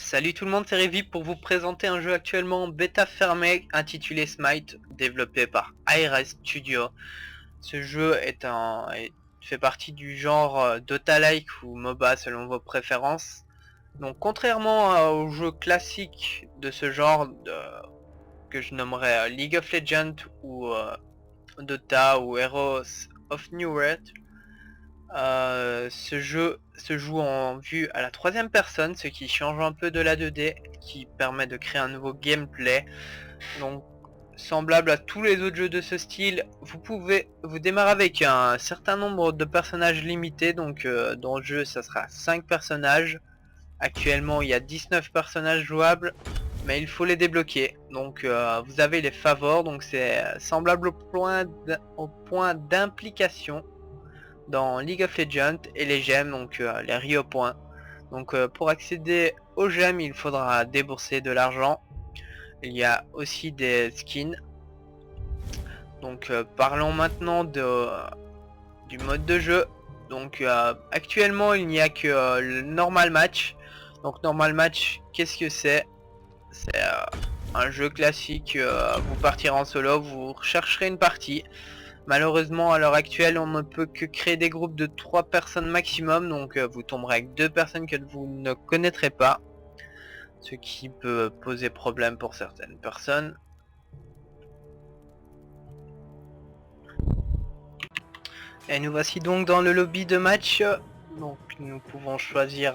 Salut tout le monde, c'est Révi pour vous présenter un jeu actuellement en bêta fermée intitulé Smite, développé par Aira Studio. Ce jeu fait partie du genre Dota-like ou MOBA selon vos préférences. Donc contrairement aux jeux classiques de ce genre que je nommerais League of Legends ou Dota ou Heroes of New World, ce jeu se joue en vue à la troisième personne, ce qui change un peu de la 2D, qui permet de créer un nouveau gameplay. Donc semblable à tous les autres jeux de ce style, vous démarrer avec un certain nombre de personnages limités. Donc dans le jeu ça sera 5 personnages. Actuellement il y a 19 personnages jouables, mais il faut les débloquer. Donc vous avez les favors, donc c'est semblable au point d'implication dans League of Legends, et les gemmes, donc les Rio points. Donc pour accéder aux gemmes il faudra débourser de l'argent. Il y a aussi des skins. Donc parlons maintenant du mode de jeu. Donc actuellement il n'y a que le normal match. Donc normal match, qu'est-ce que c'est? C'est un jeu classique, vous partirez en solo, vous rechercherez une partie. Malheureusement à l'heure actuelle on ne peut que créer des groupes de 3 personnes maximum, donc vous tomberez avec 2 personnes que vous ne connaîtrez pas, ce qui peut poser problème pour certaines personnes. Et nous voici donc dans le lobby de match. Donc nous pouvons choisir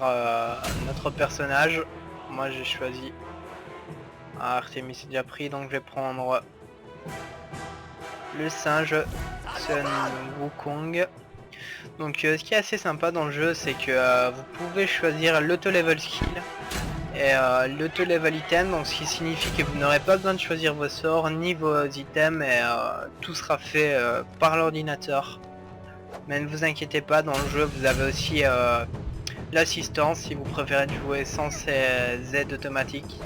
notre personnage. Moi j'ai choisi Artemis, c'est déjà pris, donc je vais prendre le singe Sun Wukong. Donc ce qui est assez sympa dans le jeu, c'est que vous pouvez choisir l'auto-level skill et l'auto-level item, donc ce qui signifie que vous n'aurez pas besoin de choisir vos sorts ni vos items, et tout sera fait par l'ordinateur. Mais ne vous inquiétez pas, dans le jeu vous avez aussi l'assistance si vous préférez jouer sans ces aides automatiques,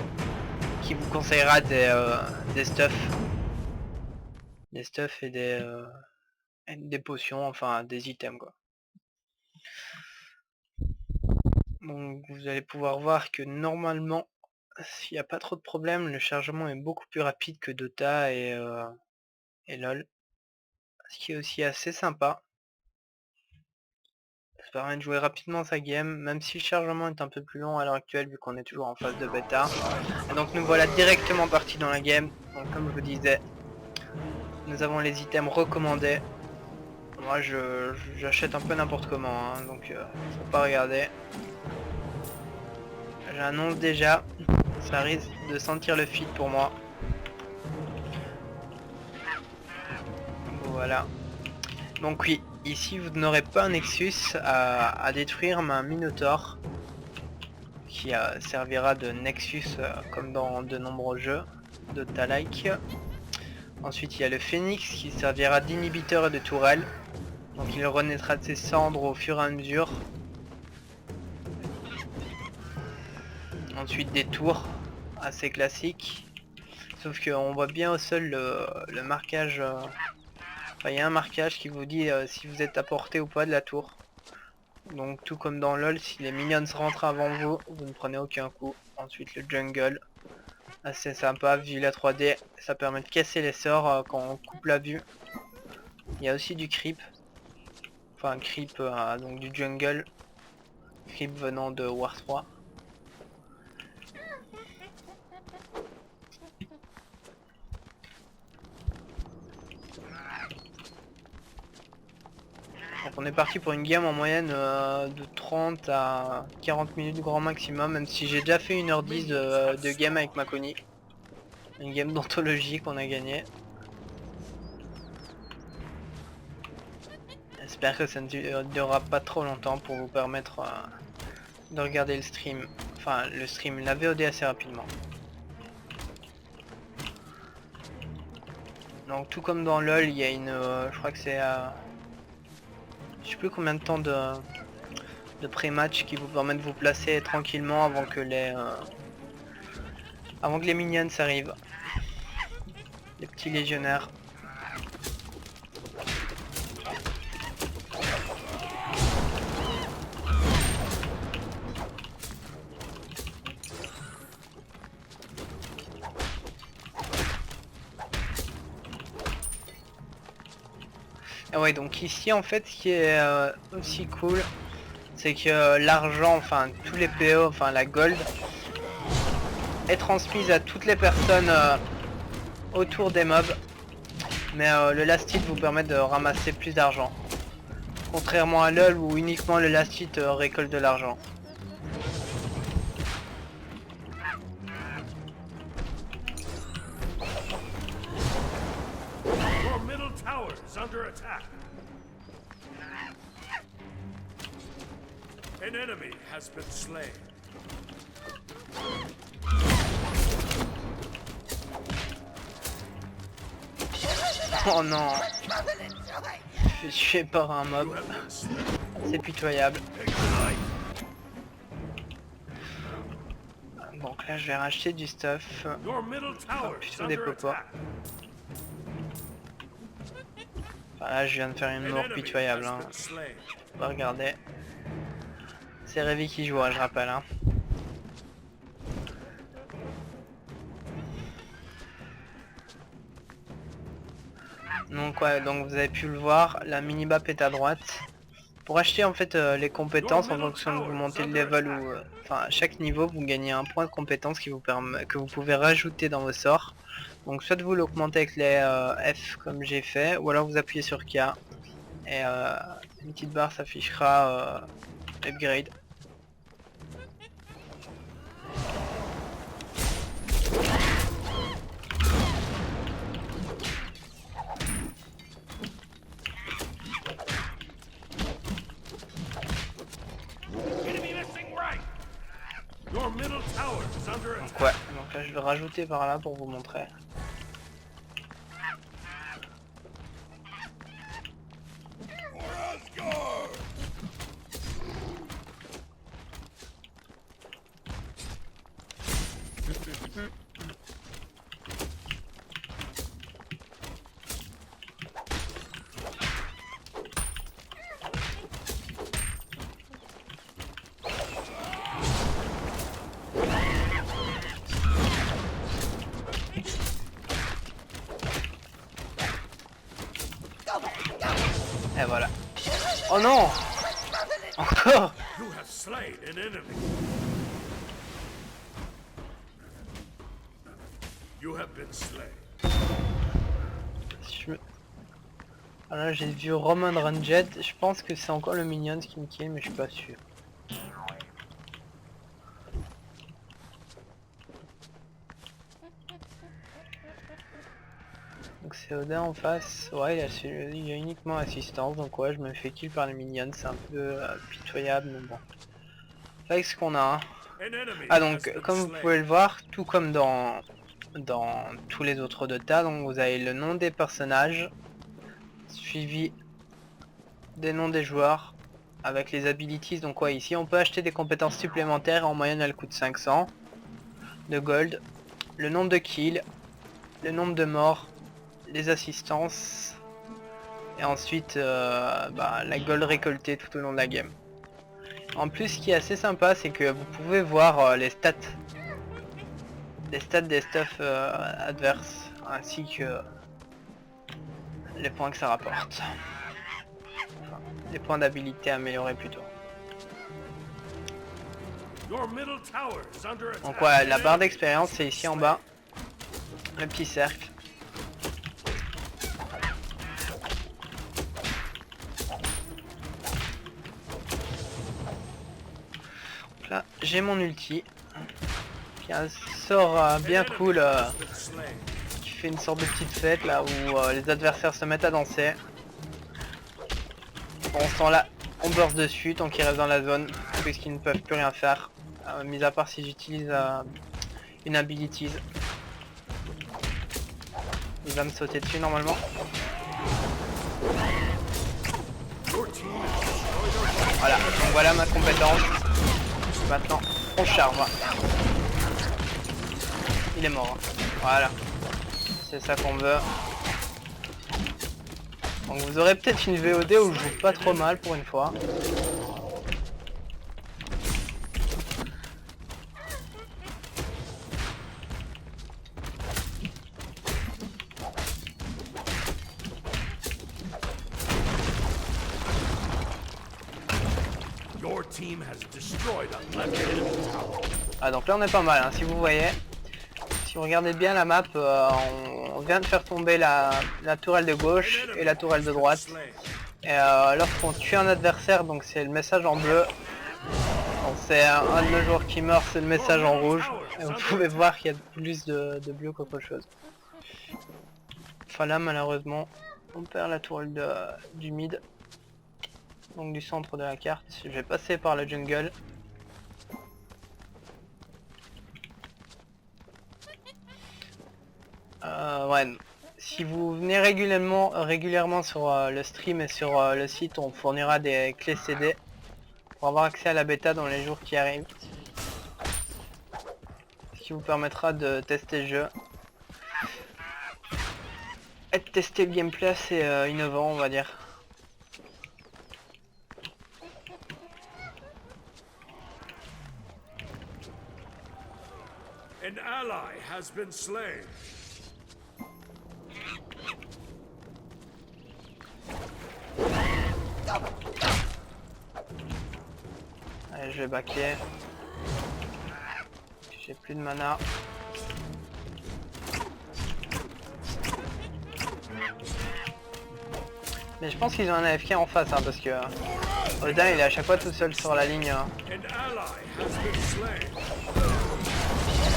qui vous conseillera des stuffs. Des stuffs et des potions, enfin des items quoi. Donc vous allez pouvoir voir que normalement, s'il n'y a pas trop de problèmes, le chargement est beaucoup plus rapide que Dota et LOL. Ce qui est aussi assez sympa. Ça permet de jouer rapidement sa game, même si le chargement est un peu plus long à l'heure actuelle vu qu'on est toujours en phase de bêta. Et donc nous voilà directement partis dans la game. Donc comme je vous disais, nous avons les items recommandés. Moi j'achète un peu n'importe comment, hein, donc faut pas regarder. J'annonce déjà, ça risque de sentir le feed pour moi. Voilà. Donc oui, ici vous n'aurez pas un Nexus à détruire, mais un Minotaur qui servira de Nexus comme dans de nombreux jeux de Dota-like. Ensuite il y a le Phoenix qui servira d'inhibiteur et de tourelle. Donc il renaîtra de ses cendres au fur et à mesure. Ensuite des tours assez classiques. Sauf qu'on voit bien au sol le marquage. Enfin, il y a un marquage qui vous dit si vous êtes à portée ou pas de la tour. Donc tout comme dans LoL, si les minions rentrent avant vous, vous ne prenez aucun coup. Ensuite le jungle, assez sympa, vu la 3D, ça permet de casser les sorts quand on coupe la vue. Il y a aussi du creep, enfin creep donc du jungle, creep venant de War 3. Donc on est parti pour une game en moyenne de 30 à 40 minutes grand maximum, même si j'ai déjà fait 1h10 de game avec Makoni. Une game d'anthologie qu'on a gagné. J'espère que ça ne durera pas trop longtemps pour vous permettre de regarder le stream. Enfin le stream, la VOD assez rapidement. Donc tout comme dans LoL, il y a une... je crois que c'est... je sais plus combien de temps de pré-match qui vous permet de vous placer tranquillement avant que les minions arrivent. Les petits légionnaires. Et ouais, donc ici en fait ce qui est aussi cool, c'est que l'argent, enfin tous les PO, enfin la gold, est transmise à toutes les personnes autour des mobs. Mais le last hit vous permet de ramasser plus d'argent. Contrairement à LoL où uniquement le last hit récolte de l'argent. Your middle tower is under attack. An enemy has been slain. Oh non, je suis tué par un mob. C'est pitoyable. Donc là je vais racheter du stuff. Your middle tower is Plutôt des under popas. attack. Enfin, là je viens de faire une An mort enemy pitoyable. has Hein. been slain. On va regarder. C'est Révi qui joue, hein, je rappelle. Hein. Donc ouais, donc vous avez pu le voir, la minimap est à droite. Pour acheter en fait les compétences en fonction de vous montez le level ou enfin à chaque niveau vous gagnez un point de compétence qui vous permet que vous pouvez rajouter dans vos sorts. Donc soit vous l'augmentez avec les F comme j'ai fait, ou alors vous appuyez sur K et une petite barre s'affichera upgrade. Enemy missing right. Your middle tower is under attack. Donc ouais, donc là je vais rajouter par là pour vous montrer. Et voilà. Oh non! Encore! You have slain an enemy. You have been slain. Si je me... Ah là j'ai vu Roman Ranged, je pense que c'est encore le Minions qui me kill mais je suis pas sûr. Donc c'est Odin en face, ouais il y a uniquement assistance donc ouais je me fais kill par les Minions, c'est un peu pitoyable mais bon. Avec ce qu'on a. Hein. An enemy Ah has donc been comme vous slain. pouvez le voir, tout comme dans tous les autres Dota, donc vous avez le nom des personnages suivi des noms des joueurs avec les abilities. Donc ouais ici on peut acheter des compétences supplémentaires, en moyenne elles coûtent 500 de gold, le nombre de kills, le nombre de morts, les assistances et ensuite la gold récoltée tout au long de la game. En plus ce qui est assez sympa c'est que vous pouvez voir les stats des stuff adverses ainsi que les points que ça rapporte. Enfin, les points d'habilité améliorés plutôt. Your middle tower is under attack. Donc ouais, la barre d'expérience c'est ici en bas. Le petit cercle. Donc là j'ai mon ulti. Qui a un sort bien cool qui fait une sorte de petite fête là où les adversaires se mettent à danser. Pendant ce temps là on burst dessus tant qu'ils restent dans la zone puisqu'ils ne peuvent plus rien faire. Mis à part si j'utilise une ability. Il va me sauter dessus normalement. Voilà, donc voilà ma compétence. Maintenant on charge. Il est mort. Voilà. C'est ça qu'on veut. Donc vous aurez peut-être une VOD où je joue pas trop mal pour une fois. team has destroyed a left enemy tower. Ah donc là on est pas mal, hein, si vous voyez. Si vous regardez bien la map, on vient de faire tomber la tourelle de gauche et la tourelle de droite. Et lorsqu'on tue un adversaire, donc c'est le message en bleu. C'est un de nos joueurs qui meurt, c'est le message en rouge. Et vous pouvez voir qu'il y a plus de bleu qu'autre chose. Enfin là malheureusement, on perd la tourelle du mid. Donc du centre de la carte. Je vais passer par la jungle. Ouais, si vous venez régulièrement sur le stream et sur le site, on fournira des clés CD pour avoir accès à la bêta dans les jours qui arrivent. Ce qui vous permettra de tester le jeu. Et de tester le gameplay assez innovant, on va dire. An ally has been slain. Allez, je vais backer. J'ai plus de mana. Mais je pense qu'ils ont un AFK en face, hein, parce que Odin il est à chaque fois tout seul sur la ligne. Hein.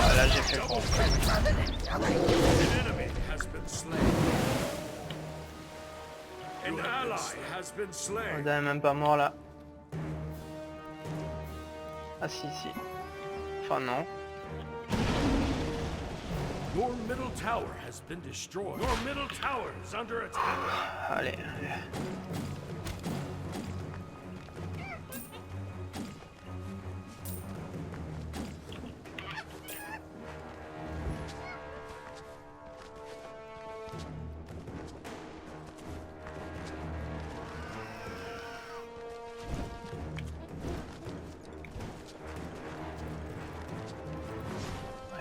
Ah, là j'ai fait le con. Odin est même pas mort là. Ah si si. Enfin non. Your middle tower has been destroyed. Your middle tower is under attack. Allez, allez.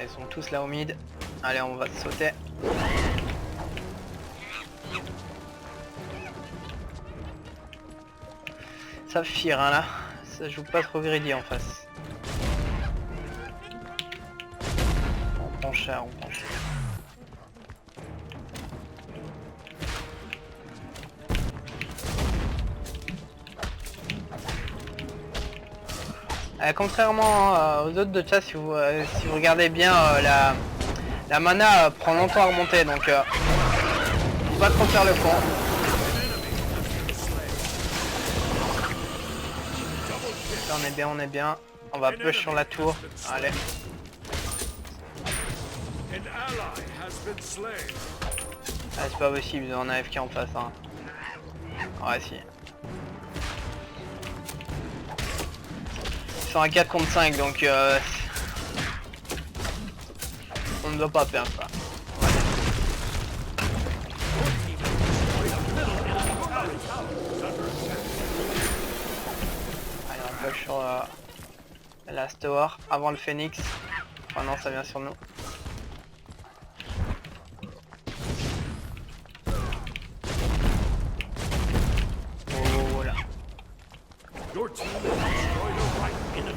Ils sont tous là au mid. Allez, on va sauter. Ça fire hein, là. Ça joue pas trop greedy en face. On prend cher, on prend cher. Contrairement aux autres de chat, si vous regardez bien, la mana prend longtemps à remonter, donc faut pas trop faire le con. Là, on est bien, on est bien. On va push sur la tour. Allez. Ah, c'est pas possible, on a AFK en face. Hein. Ouais, si. Ils sont à 4 contre 5, donc on ne doit pas perdre ça. Allez, on push sur la tower avant le phoenix. Enfin non, ça vient sur nous. Oh là. Your team has destroyed a right enemy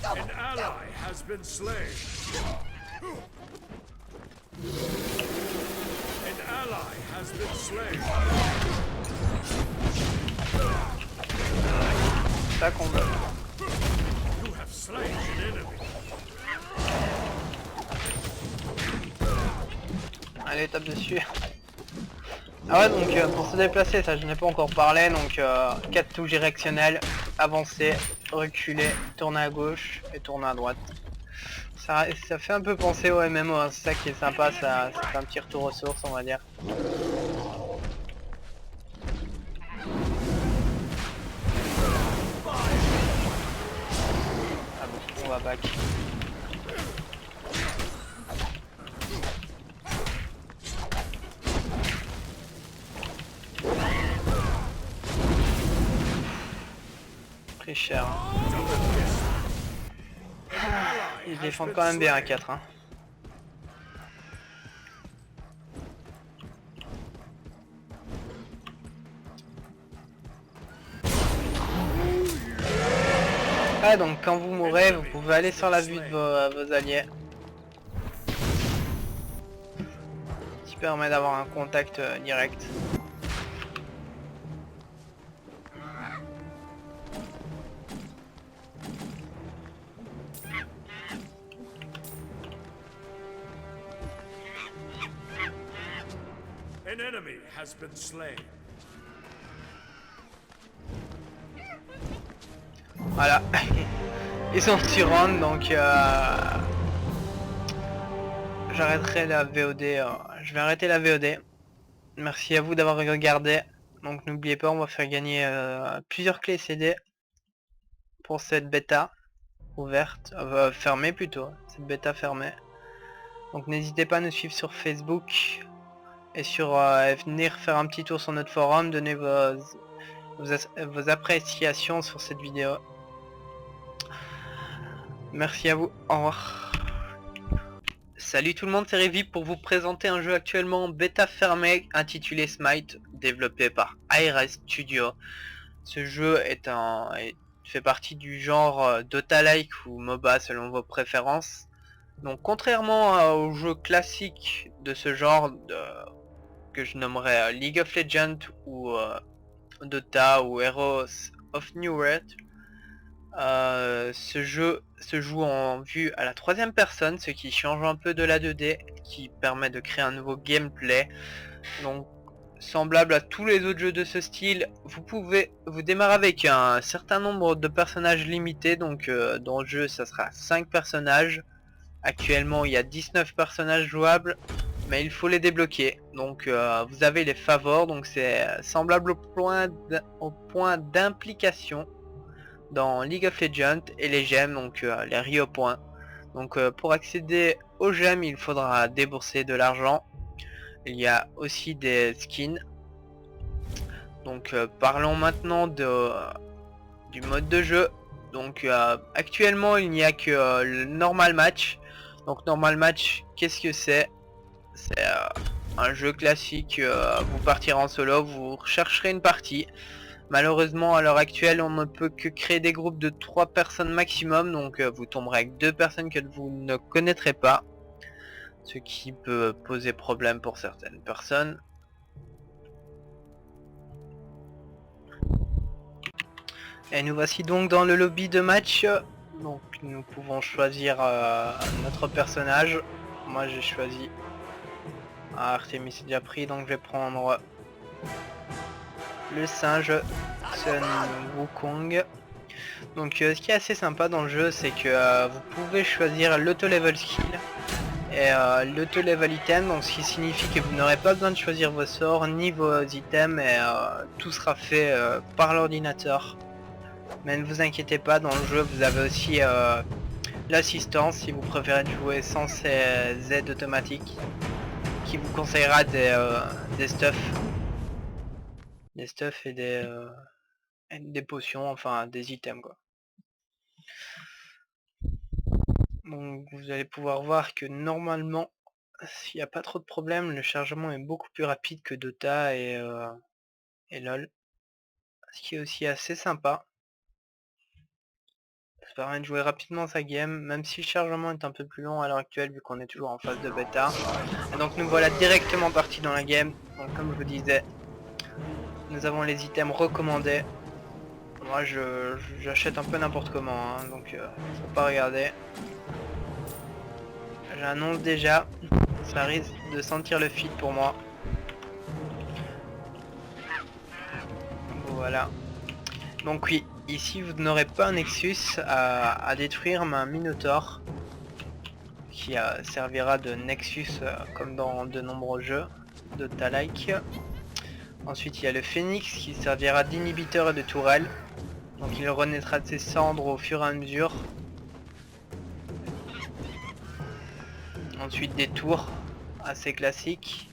tower. An ally has been slain. An ally has been slain. Ça qu'on veut. You have slain an enemy. Allez, tape dessus. Ah ouais, donc pour se déplacer, ça je n'ai pas encore parlé, donc 4 touches directionnelles, avancer, reculer, tourner à gauche et tourner à droite. Ça fait un peu penser au MMO, hein, c'est ça qui est sympa, ça fait un petit retour aux sources on va dire. Ah bon, on va back. Très cher. Ils défendent quand même bien à 4. Hein. Ah, donc quand vous mourrez, vous pouvez aller sur la vue de vos alliés. Qui permet d'avoir un contact direct. An enemy has been slain. Voilà. Ils sont sur round, donc j'arrêterai la VOD. Je vais arrêter la VOD. Merci à vous d'avoir regardé. Donc n'oubliez pas, on va faire gagner plusieurs clés CD pour cette bêta ouverte, fermée plutôt, cette bêta fermée. Donc n'hésitez pas à nous suivre sur Facebook et venir faire un petit tour sur notre forum, donner vos appréciations sur cette vidéo. Merci à vous, au revoir. Salut tout le monde, c'est Révi pour vous présenter un jeu actuellement en bêta fermée intitulé Smite, développé par ARS Studio. Ce jeu fait partie du genre Dota-like ou MOBA selon vos préférences. Donc contrairement aux jeux classiques de ce genre que je nommerais League of Legends ou Dota ou Heroes of New World, ce jeu se joue en vue à la troisième personne, ce qui change un peu de la 2D, qui permet de créer un nouveau gameplay. Donc semblable à tous les autres jeux de ce style, vous démarrez avec un certain nombre de personnages limités, donc dans le jeu ça sera 5 personnages. Actuellement il y a 19 personnages jouables, mais il faut les débloquer. Donc vous avez les favors, donc c'est semblable au point d'implication dans League of Legends, et les gemmes, donc les Rio points. Donc pour accéder aux gemmes il faudra débourser de l'argent. Il y a aussi des skins. Donc parlons maintenant du mode de jeu. Donc actuellement il n'y a que le normal match. Donc normal match, qu'est-ce que c'est? C'est un jeu classique, vous partirez en solo, vous rechercherez une partie. Malheureusement à l'heure actuelle on ne peut que créer des groupes de 3 personnes maximum, donc vous tomberez avec 2 personnes que vous ne connaîtrez pas, ce qui peut poser problème pour certaines personnes. Et nous voici donc dans le lobby de match. Donc nous pouvons choisir notre personnage. Moi j'ai choisi Artemis est déjà pris, donc je vais prendre le singe Sun Wukong. Donc ce qui est assez sympa dans le jeu, c'est que vous pouvez choisir l'auto-level skill et l'auto-level item, donc ce qui signifie que vous n'aurez pas besoin de choisir vos sorts ni vos items, et tout sera fait par l'ordinateur. Mais ne vous inquiétez pas, dans le jeu vous avez aussi l'assistance si vous préférez jouer sans ces aides automatiques, qui vous conseillera des stuffs. Des stuffs et des potions, enfin des items quoi. Donc vous allez pouvoir voir que normalement, s'il n'y a pas trop de problèmes, le chargement est beaucoup plus rapide que Dota et LOL. Ce qui est aussi assez sympa. Ça permet de jouer rapidement sa game, même si le chargement est un peu plus long à l'heure actuelle vu qu'on est toujours en phase de bêta. Et donc nous voilà directement partis dans la game. Donc comme je vous disais, nous avons les items recommandés. Moi j'achète un peu n'importe comment, hein, donc faut pas regarder. J'annonce déjà, ça risque de sentir le feed pour moi. Voilà. Donc oui, ici vous n'aurez pas un Nexus à détruire, mais un Minotaur qui servira de Nexus comme dans de nombreux jeux de Dota-like. Ensuite il y a le Phoenix qui servira d'inhibiteur et de tourelle. Donc il renaîtra de ses cendres au fur et à mesure. Ensuite des tours assez classiques.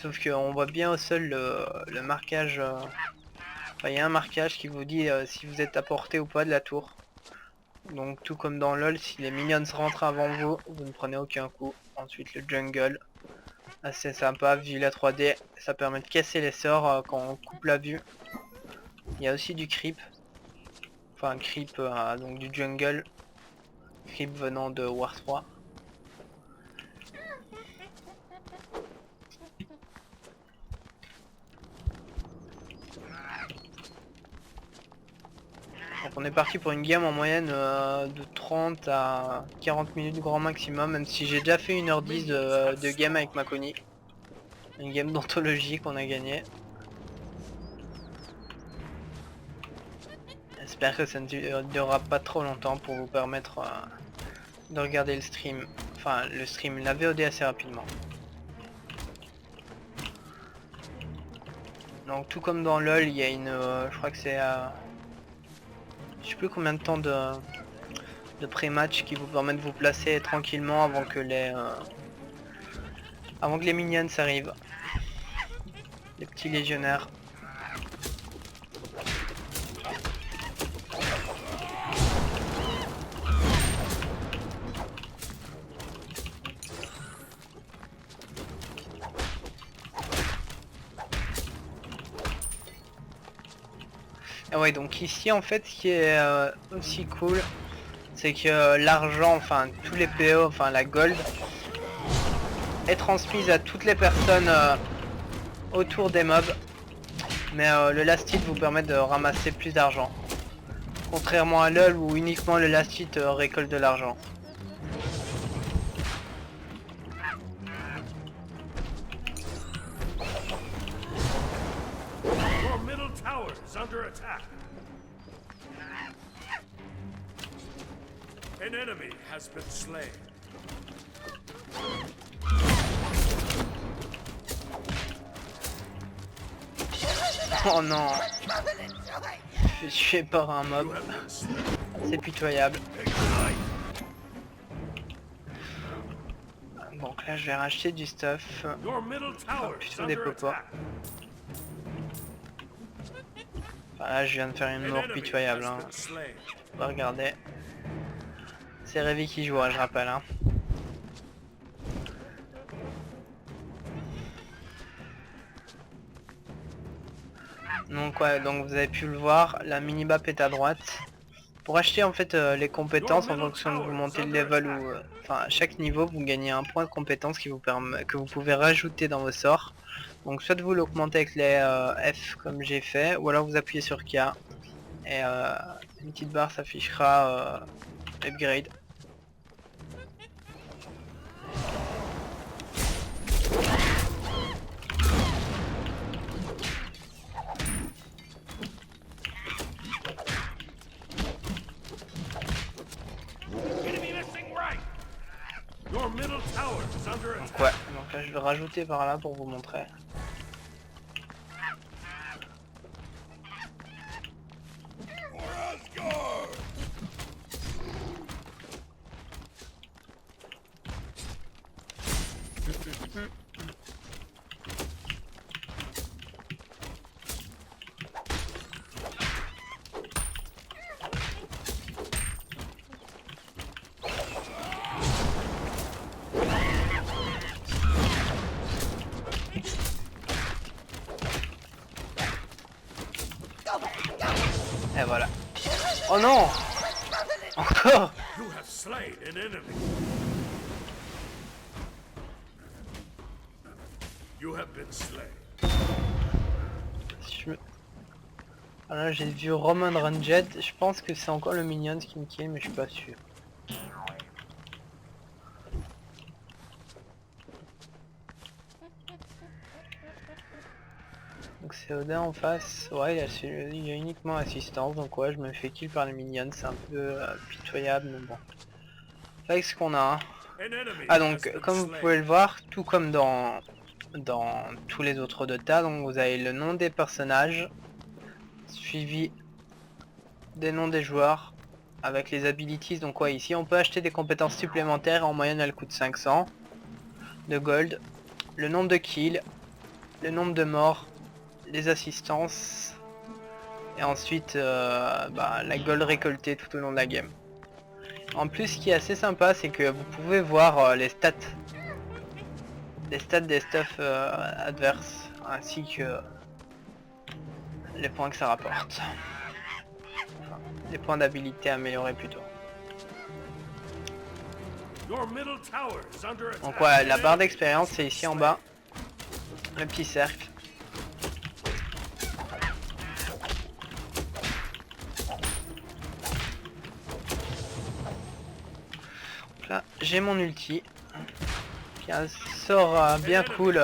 Sauf qu'on voit bien au sol le marquage. Enfin, il y a un marquage qui vous dit si vous êtes à portée ou pas de la tour. Donc tout comme dans LoL, si les minions rentrent avant vous, vous ne prenez aucun coup. Ensuite le jungle. Assez sympa, vu la 3D. Ça permet de casser les sorts quand on coupe la vue. Il y a aussi du creep. enfin creep donc du jungle, creep venant de War 3. Donc on est parti pour une game en moyenne de 30 à 40 minutes grand maximum, même si j'ai déjà fait 1h10 de game avec Makoni. Une game d'anthologie qu'on a gagné. J'espère que ça ne durera pas trop longtemps pour vous permettre de regarder le stream, enfin le stream, la VOD assez rapidement. Donc tout comme dans LoL, il y a une, je crois que c'est je sais plus combien de temps de pré-match qui vous permet de vous placer tranquillement avant que les minions arrivent, les petits légionnaires. Et ouais, donc ici en fait ce qui est aussi cool, c'est que l'argent, enfin tous les PO, enfin la gold, est transmise à toutes les personnes autour des mobs. Mais le last hit vous permet de ramasser plus d'argent. Contrairement à LoL où uniquement le last hit récolte de l'argent. Your middle tower is under attack. An enemy has been slain. Oh non, je suis tué par un mob. You have been slain. C'est pitoyable. Ignite. Donc là je vais racheter du stuff. Your middle tower is plutôt des under popas. attack. Enfin, là je viens de faire une An mort enemy pitoyable. has Hein. been slain. On va regarder. C'est Révi qui joue, je rappelle. Hein. Donc ouais, donc vous avez pu le voir, la mini-map est à droite. Pour acheter en fait les compétences en fonction de vous montez le level ou enfin à chaque niveau vous gagnez un point de compétence qui vous permet que vous pouvez rajouter dans vos sorts. Donc soit vous l'augmentez avec les F comme j'ai fait, ou alors vous appuyez sur K et une petite barre s'affichera upgrade. Enemy missing right. Your middle tower is under attack. Donc ouais, donc là je vais rajouter par là pour vous montrer. Et voilà. Oh non! Encore! You have slain an enemy. You have been slain. Si je me... Ah là j'ai vu Roman Ranged, je pense que c'est encore le minion qui me kill mais je suis pas sûr. Donc c'est Odin en face, ouais il y a uniquement assistance donc ouais je me fais kill par les minions, c'est un peu pitoyable mais bon. Avec ce qu'on a. Hein. An enemy Ah has donc been comme vous slain. pouvez le voir, tout comme dans tous les autres Dota, donc vous avez le nom des personnages suivi des noms des joueurs avec les abilities. Donc ouais ici on peut acheter des compétences supplémentaires, en moyenne elles coûtent 500 de gold, le nombre de kills, le nombre de morts, les assistances et ensuite la gold récoltée tout au long de la game. En plus ce qui est assez sympa c'est que vous pouvez voir les stats des stuff adverses ainsi que les points que ça rapporte. Enfin, les points d'habilité améliorés plutôt. Your middle tower is under attack. Donc ouais, la barre d'expérience c'est ici en bas, le petit cercle. Donc là j'ai mon ulti, qui a un sort bien cool,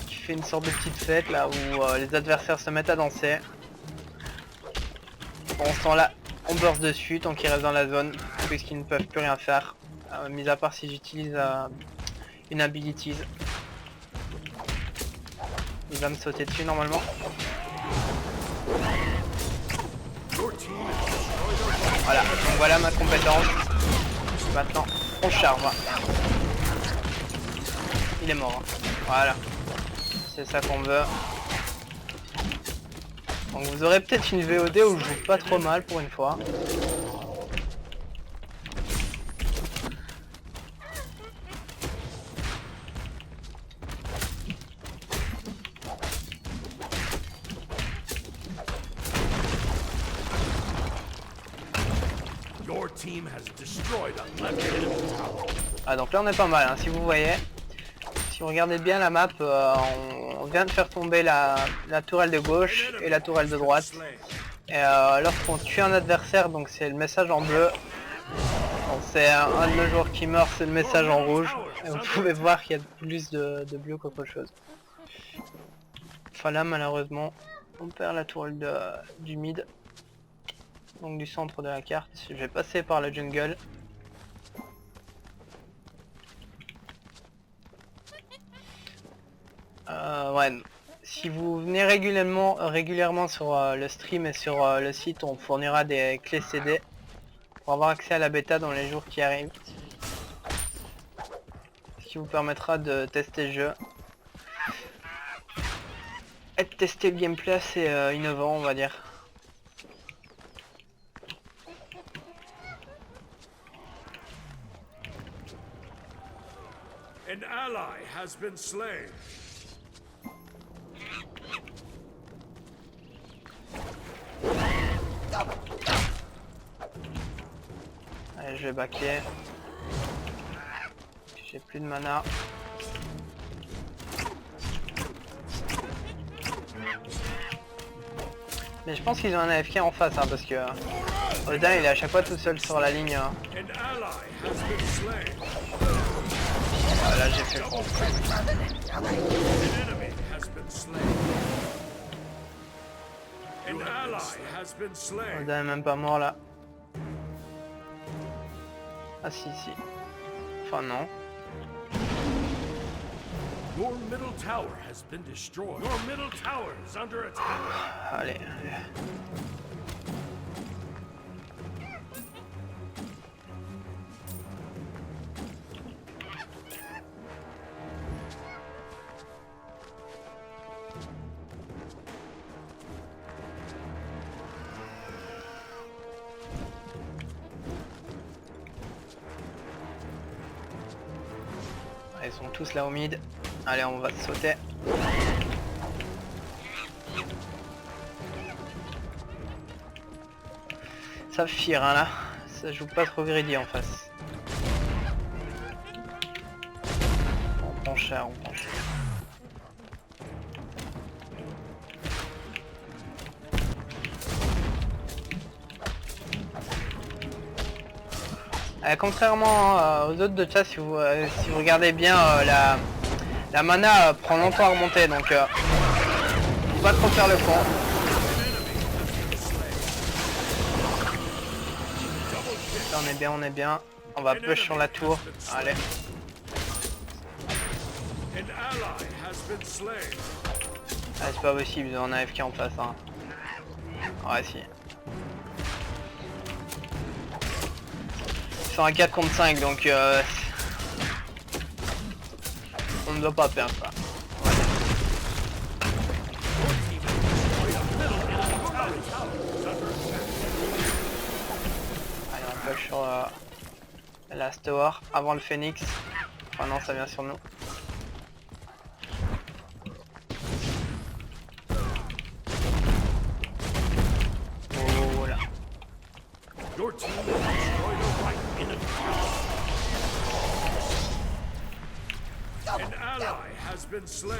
qui fait une sorte de petite fête là où les adversaires se mettent à danser. Pendant ce temps là, on burst dessus tant qu'ils restent dans la zone, puisqu'ils ne peuvent plus rien faire, mis à part si j'utilise une abilities. Il va me sauter dessus normalement. Voilà, donc voilà ma compétence. Maintenant, on charge. Il est mort. Voilà. C'est ça qu'on veut. Donc vous aurez peut-être une VOD où je joue pas trop mal pour une fois. Your team has destroyed a left enemy tower. Ah donc là on est pas mal, hein, si vous voyez. Si vous regardez bien la map, on vient de faire tomber la tourelle de gauche et la tourelle de droite. Et lorsqu'on tue un adversaire, donc c'est le message en bleu. C'est un de nos joueurs qui meurt, c'est le message en rouge. Et vous pouvez voir qu'il y a plus de bleu qu'autre chose. Enfin là malheureusement, on perd la tourelle du mid. Donc du centre de la carte. Je vais passer par la jungle. Ouais, si vous venez régulièrement sur le stream et sur le site, on fournira des clés CD pour avoir accès à la bêta dans les jours qui arrivent. Ce qui vous permettra de tester le jeu. Et de tester le gameplay assez innovant, on va dire. An ally has been slain. Allez, je vais backer. J'ai plus de mana. Mais je pense qu'ils ont un AFK en face, hein, parce que Odin il est à chaque fois tout seul sur la ligne. Hein. An ally has been slain. Voilà, j'ai fait le con. An enemy has been slain. An ally has been slain. Odin est même pas mort là. Ah si. Enfin non. Your middle tower has been destroyed. Your middle tower is under attack. Allez. Ils sont tous là au mid. Allez, on va sauter. Ça fire hein, là. Ça joue pas trop greedy en face. On prend cher. Contrairement aux autres de chat, si vous regardez bien, la mana prend longtemps à remonter, donc faut pas trop faire le con. Là, on est bien. On va push sur la tour. Allez. Ah, c'est pas possible, on a AFK en face. Hein. Ouais, si. Ils sont à 4 contre 5, donc on ne doit pas perdre ça. Allez, on push sur la last tower avant le phoenix. Enfin non, ça vient sur nous. Oh là. Your team has destroyed a right enemy tower. An ally has been slain.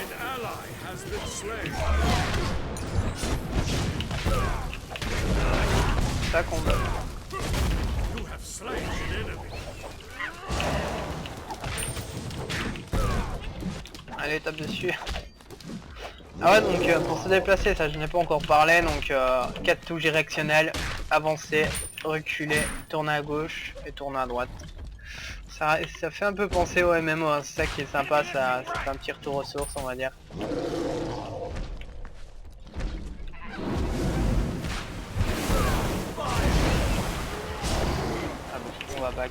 An ally has been slain. Ça qu'on veut. You have slain an enemy. Allez, tape dessus. Ah ouais, donc pour se déplacer, ça je n'ai pas encore parlé, donc 4 touches directionnelles, avancer, reculer, tourner à gauche et tourner à droite. Ça fait un peu penser au MMO, hein, c'est ça qui est sympa, ça fait un petit retour aux sources, on va dire. Ah bon, on va back.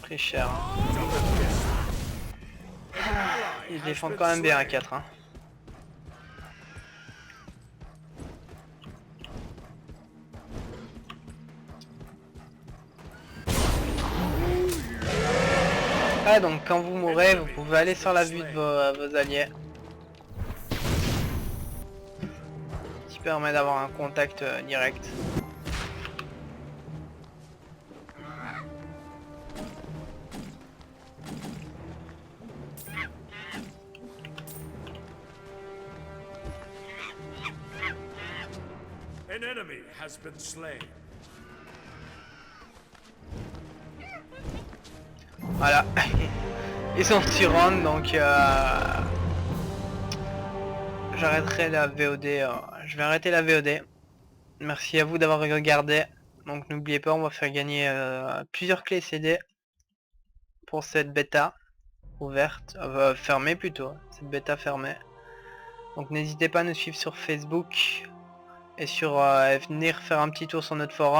Très cher. Ils défendent quand même bien à 4. Hein. Ah, donc quand vous mourrez, vous pouvez aller sur la vue de vos alliés. Qui permet d'avoir un contact direct. An enemy has been slain. Voilà. Ils sont sur round, donc j'arrêterai la VOD. Je vais arrêter la VOD. Merci à vous d'avoir regardé. Donc n'oubliez pas, on va faire gagner plusieurs clés CD pour cette bêta ouverte, fermée plutôt, cette bêta fermée. Donc n'hésitez pas à nous suivre sur Facebook et sur venir faire un petit tour sur notre forum.